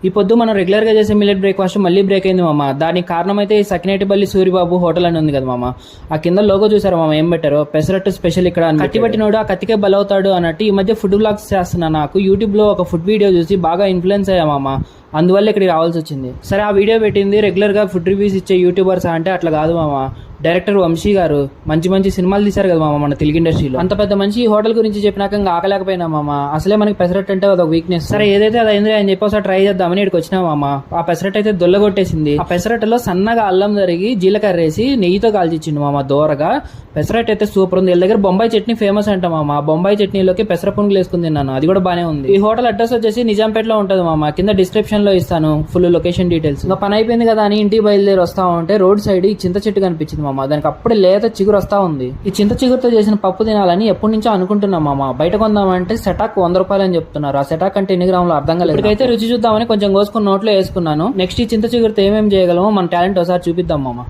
ఈ పొద్దు మనం రెగ్యులర్ గా చేసే మిల్లెట్ బ్రేక్ఫాస్ట్ మళ్ళీ బ్రేక్ అయింది మామ. దానికి కారణం అయితే ఈ సకినేటిపల్లి సూరిబాబు హోటల్ అని ఉంది కదా మామ. ఆ కింద లోగో చూసారు మామ, ఏం పెట్టారో పెసరట్టు స్పెషల్ ఇక్కడ కత్తి పట్టినోడు ఆ కత్తికే బలవుతాడు అన్నట్టు ఈ మధ్య ఫుడ్ బ్లాగ్స్ చేస్తున్నా. నాకు యూట్యూబ్ లో ఒక ఫుడ్ వీడియో చూసి బాగా ఇన్ఫ్లుయెన్స్ అయ్యా మామ, అందువల్ల ఇక్కడికి రావాల్సి వచ్చింది. సరే ఆ వీడియో పెట్టింది రెగ్యులర్ గా ఫుడ్ రివ్యూస్ ఇచ్చే యూట్యూబర్స్ అంటే అట్లా కాదు మామ. డైరెక్టర్ వంశీ గారు మంచి మంచి సినిమాలు తీశారు కదా మామ మన తెలుగు ఇండస్ట్రీలో. అంత పెద్ద మంచి ఈ హోటల్ గురించి చెప్పినాక ఇంకా ఆకలేకపోయినా మామ. అసలే మనకి పెసరట్టు అంటే అదొక వీక్నెస్. సరే ఏదైతే అది అయింది అని చెప్పి ఒకసారి ట్రై చేద్దామని ఇక్కడికి వచ్చినా మామ. ఆ పెసరట్టు అయితే దొల్లగొట్టేసింది. ఆ పెసరట్టులో సన్నగా అల్లం జరిగి జీలకర్ర వేసి నెయ్యితో కాల్చిచ్చిండు మామ దోరగా. పెసరట్టు అయితే సూపర్ ఉంది. వీళ్ళ దగ్గర బొంబాయి చట్నీ ఫేమస్ అంట మామ. ఆ బొంబాయి చట్నీలోకి పెసర పునుగులు వేసుకుని తిన్నాను, అది కూడా బానే ఉంది. ఈ హోటల్ అడ్రస్ వచ్చేసి నిజాంపేటలో ఉంటుంది మామ. కింద డిస్క్రిప్షన్ లో ఇస్తాను ఫుల్ లొకేషన్ డీటెయిల్స్. ఇంకా పని అయిపోయింది కదా అని ఇంటికి బయలుదేరి వస్తా ఉంటే రోడ్ సైడ్ ఈ చింత చెట్టు కనిపించింది మామ. దానికి అప్పుడే లేత చిగురు వస్తా ఉంది. ఈ చింత చిగురుతో చేసిన పప్పు తినాలని ఎప్పటి నుంచో అనుకుంటున్నాం మామ. బయట కొందామంటే సెటాక్ 100 రూపాయలు అని చెప్తున్నారు. ఆ సెటాక్ అంటే ఎన్ని గ్రాములు అర్థం కాలేదు. ఇప్పటికైతే రుచి చూద్దామని కొంచెం కోసుకుని నోట్లో వేసుకున్నాను. నెక్స్ట్ ఈ చింత చిగురుతో ఏమేమి చేయగలమో మన టాలెంట్ ఒకసారి చూపిద్దాం మామ.